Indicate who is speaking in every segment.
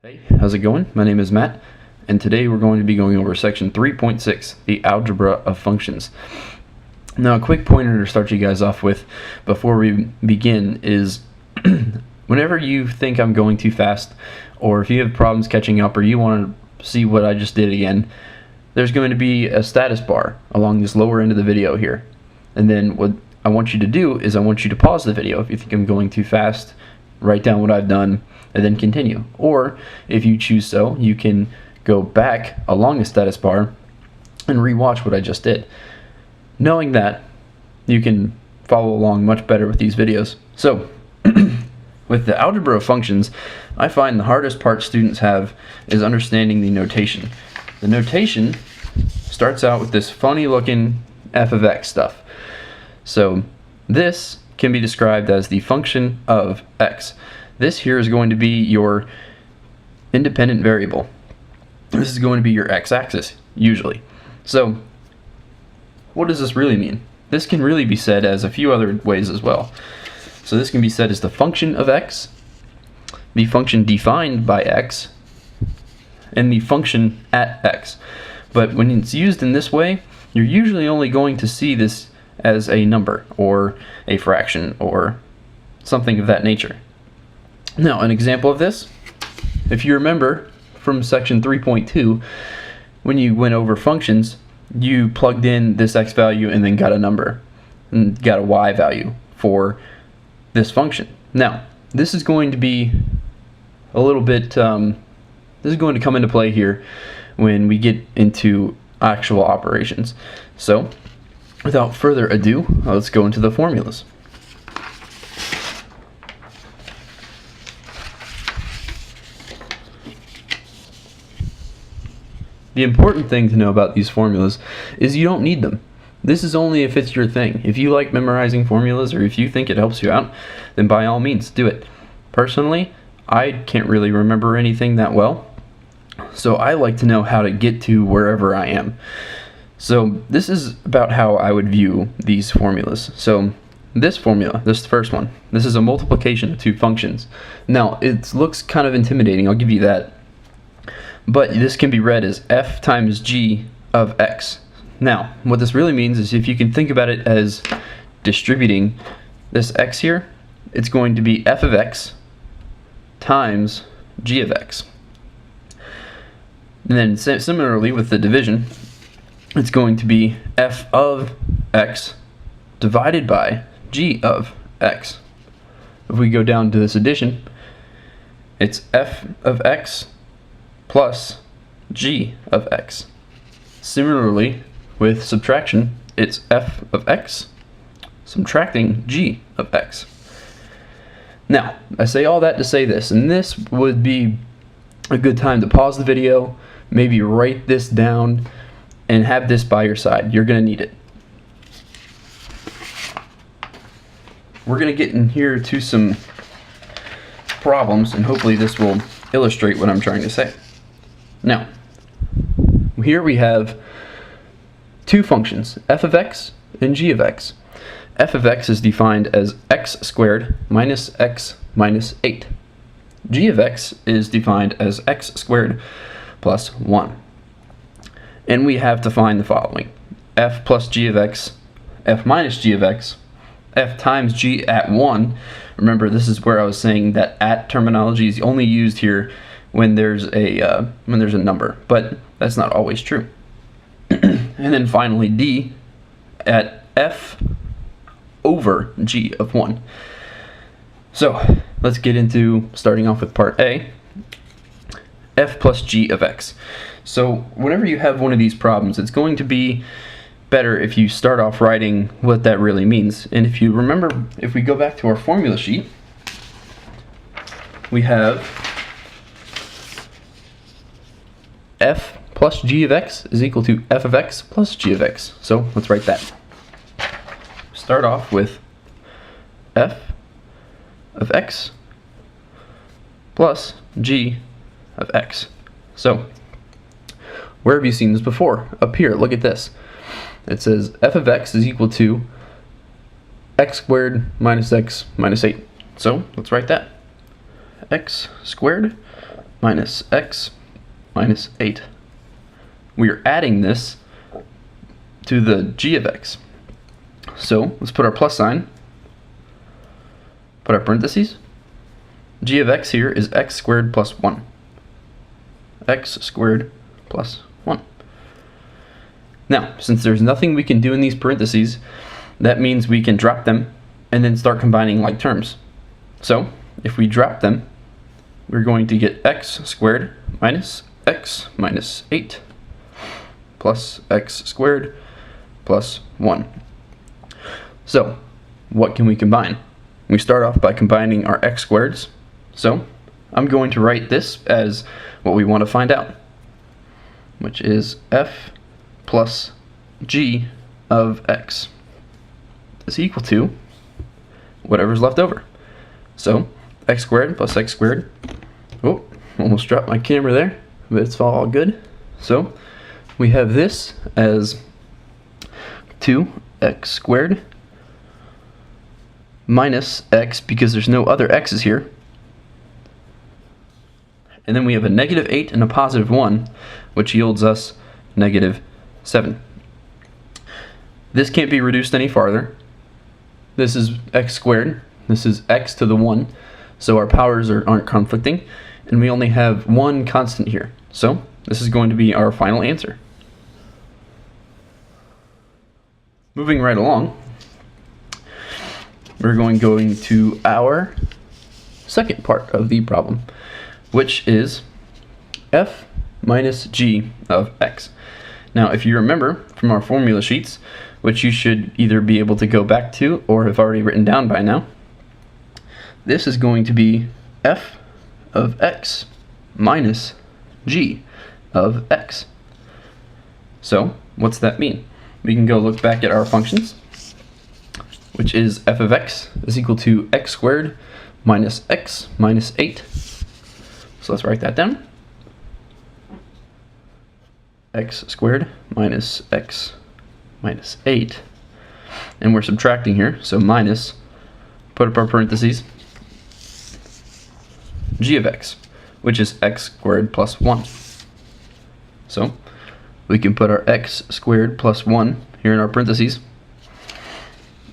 Speaker 1: Hey, how's it going? My name is Matt, and today we're going to be going over section 3.6, the algebra of functions. Now, a quick pointer to start you guys off with before we begin is whenever you think I'm going too fast, or if you have problems catching up, or you want to see what I just did again, there's going to be a status bar along this lower end of the video here. And then what I want you to do is I want you to pause the video if you think I'm going too fast, write down what I've done, and then continue. Or if you choose so, you can go back along the status bar and rewatch what I just did. Knowing that, you can follow along much better with these videos. So, with the algebra of functions, I find the hardest part students have is understanding the notation. The notation starts out with this funny looking f of x stuff. So this can be described as the function of x. This here is going to be your independent variable. This is going to be your x-axis, usually. So what does this really mean? This can really be said as a few other ways as well. So this can be said as the function of x, the function defined by x, and the function at x. But when it's used in this way, you're usually only going to see this as a number or a fraction or something of that nature. Now, an example of this, if you remember from section 3.2, when you went over functions, you plugged in this x value and then got a number and got a y value for this function. Now, this is going to be a little bit, this is going to come into play here when we get into actual operations. So, without further ado, let's go into the formulas. The important thing to know about these formulas is you don't need them. This is only if it's your thing. If you like memorizing formulas or if you think it helps you out, then by all means do it. Personally, I can't really remember anything that well, so I like to know how to get to wherever I am. So this is about how I would view these formulas. So this formula, this first one, this is a multiplication of two functions. Now, it looks kind of intimidating, I'll give you that. But this can be read as f times g of x. Now, what this really means is if you can think about it as distributing this x here, it's going to be f of x times g of x. And then similarly with the division, it's going to be f of x divided by g of x. If we go down to this addition, it's f of x plus g of x. Similarly, with subtraction, it's f of x subtracting g of x. Now, I say all that to say this, and this would be a good time to pause the video, maybe write this down, and have this by your side. You're going to need it. We're going to get in here to some problems, and hopefully this will illustrate what I'm trying to say. Now, here we have two functions, f of x and g of x. F of x is defined as x squared minus x minus 8. G of x is defined as x squared plus 1. And we have to find the following: f plus g of x, f minus g of x, f times g at 1. Remember, this is where I was saying that at terminology is only used here when there's a number, but that's not always true. And then finally d at f over g of 1. So let's get into starting off with part A, f plus g of x. So whenever you have one of these problems, it's going to be better if you start off writing what that really means. And if you remember, if we go back to our formula sheet, we have f plus g of x is equal to f of x plus g of x. So let's write that. Start off with f of x plus g of x. So where have you seen this before? Up here, look at this. It says f of x is equal to x squared minus x minus 8. So let's write that. X squared minus x minus 8. We are adding this to the g of x. So let's put our plus sign, put our parentheses. G of x here is x squared plus 1. X squared plus 1. Now, since there's nothing we can do in these parentheses, that means we can drop them and then start combining like terms. So if we drop them, we're going to get x squared minus x minus 8 plus x squared plus 1. So what can we combine? We start off by combining our x squareds. So I'm going to write this as what we want to find out, which is f plus g of x is equal to whatever's left over. So x squared plus x squared. Oh, almost dropped my camera there, but it's all good. So we have this as 2x squared minus x, because there's no other x's here. And then we have a negative 8 and a positive 1, which yields us negative 7. This can't be reduced any farther. This is x squared. This is x to the 1. So our powers aren't conflicting. And we only have one constant here. So this is going to be our final answer. Moving right along, we're going to our second part of the problem, which is f minus g of x. Now, if you remember from our formula sheets, which you should either be able to go back to or have already written down by now, this is going to be f of x minus g of x. So what's that mean? We can go look back at our functions, which is f of x is equal to x squared minus x minus 8. So let's write that down. X squared minus x minus 8. And we're subtracting here, so minus, put up our parentheses, g of x, which is x squared plus 1. So we can put our x squared plus 1 here in our parentheses.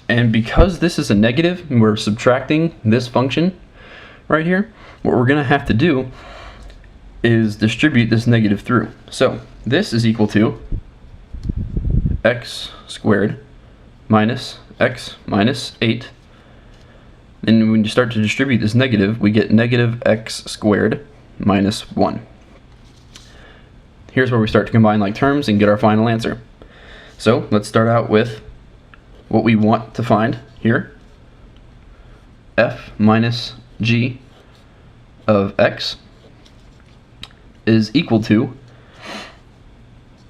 Speaker 1: And because this is a negative, and we're subtracting this function right here, what we're going to have to do is distribute this negative through. So this is equal to x squared minus x minus 8. And when you start to distribute this negative, we get negative x squared minus 1. Here's where we start to combine like terms and get our final answer. So let's start out with what we want to find here. F minus g of x is equal to,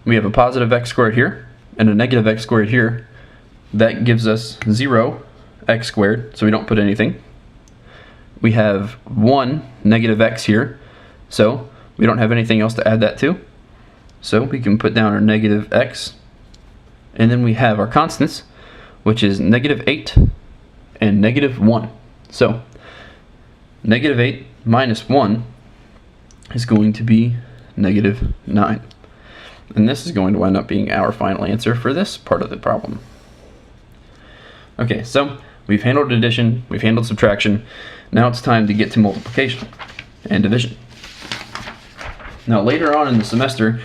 Speaker 1: we have a positive x squared here and a negative x squared here. That gives us 0 x squared, so we don't put anything. We have 1 negative x here, so we don't have anything else to add that to. So we can put down our negative x, and then we have our constants, which is negative 8 and negative 1. So negative 8 minus 1 is going to be negative 9. And this is going to end up being our final answer for this part of the problem. Okay, so we've handled addition, we've handled subtraction. Now it's time to get to multiplication and division. Now later on in the semester,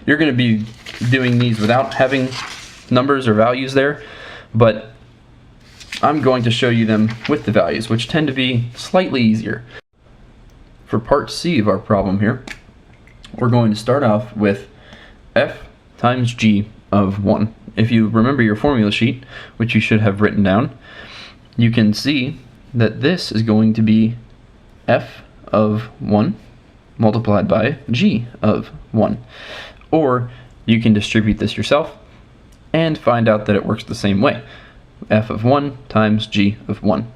Speaker 1: you're going to be doing these without having numbers or values there, but I'm going to show you them with the values, which tend to be slightly easier. For part C of our problem here, we're going to start off with f times g of 1. If you remember your formula sheet, which you should have written down, you can see that this is going to be f of 1 multiplied by g of 1. Or you can distribute this yourself and find out that it works the same way. F of 1 times g of 1.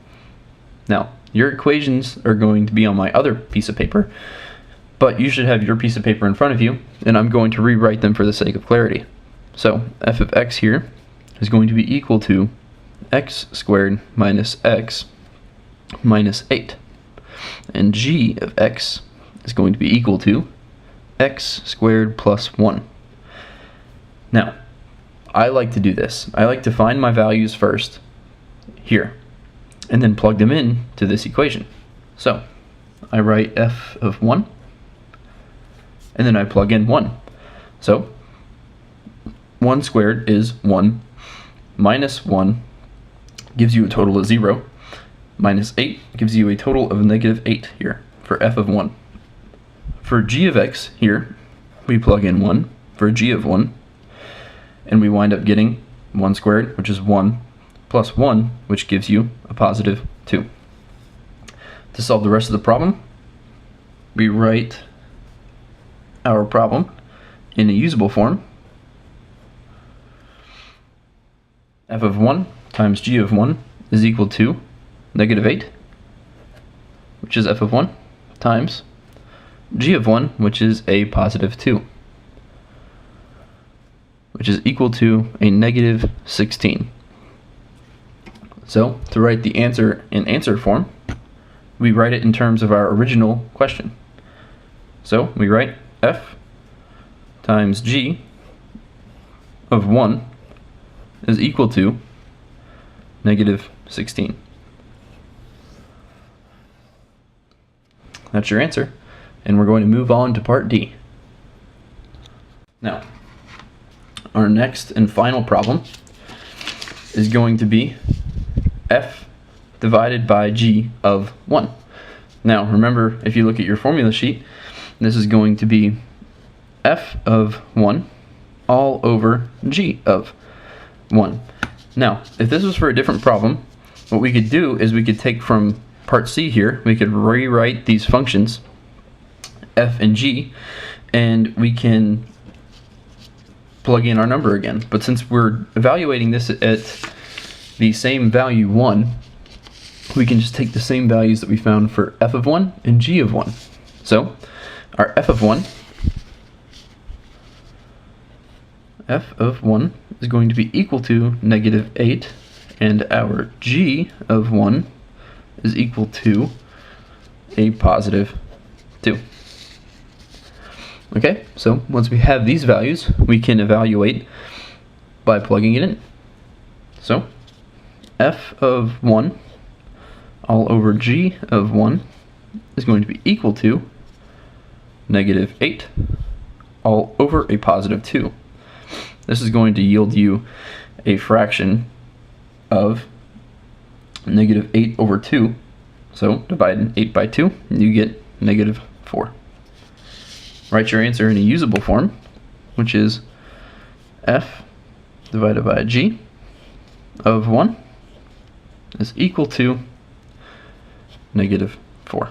Speaker 1: Now, your equations are going to be on my other piece of paper, but you should have your piece of paper in front of you, and I'm going to rewrite them for the sake of clarity. So f of x here is going to be equal to x squared minus x minus 8. And g of x is going to be equal to x squared plus 1. Now, I like to do this. I like to find my values first here and then plug them in to this equation. So I write f of 1 and then I plug in 1. So 1 squared is 1 minus 1 gives you a total of 0 minus 8 gives you a total of negative 8 here for f of 1. For g of x here, we plug in 1 for g of 1, and we wind up getting 1 squared, which is 1, plus 1, which gives you a positive 2. To solve the rest of the problem, we write our problem in a usable form. F of 1 times g of 1 is equal to negative 8, which is f of 1, times g of 1, which is a positive 2, which is equal to a negative 16. So, to write the answer in answer form, we write it in terms of our original question. So, we write f times g of 1 is equal to negative 16. That's your answer. And we're going to move on to part D. Now, our next and final problem is going to be f divided by g of 1. Now, remember, if you look at your formula sheet, this is going to be f of 1 all over g of 1. Now, if this was for a different problem, what we could do is we could take from part C here, we could rewrite these functions f and g, and we can plug in our number again. But since we're evaluating this at the same value 1, we can just take the same values that we found for f of 1 and g of 1. So our f of 1 is going to be equal to negative 8, and our g of 1 is equal to a positive 2. Okay, so once we have these values, we can evaluate by plugging it in. So f of 1 all over g of 1 is going to be equal to negative 8 all over a positive 2. This is going to yield you a fraction of negative 8 over 2. So divide 8 by 2, and you get negative 4. Write your answer in a usable form, which is f divided by g of 1 is equal to negative 4.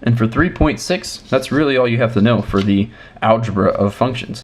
Speaker 1: And for 3.6, that's really all you have to know for the algebra of functions.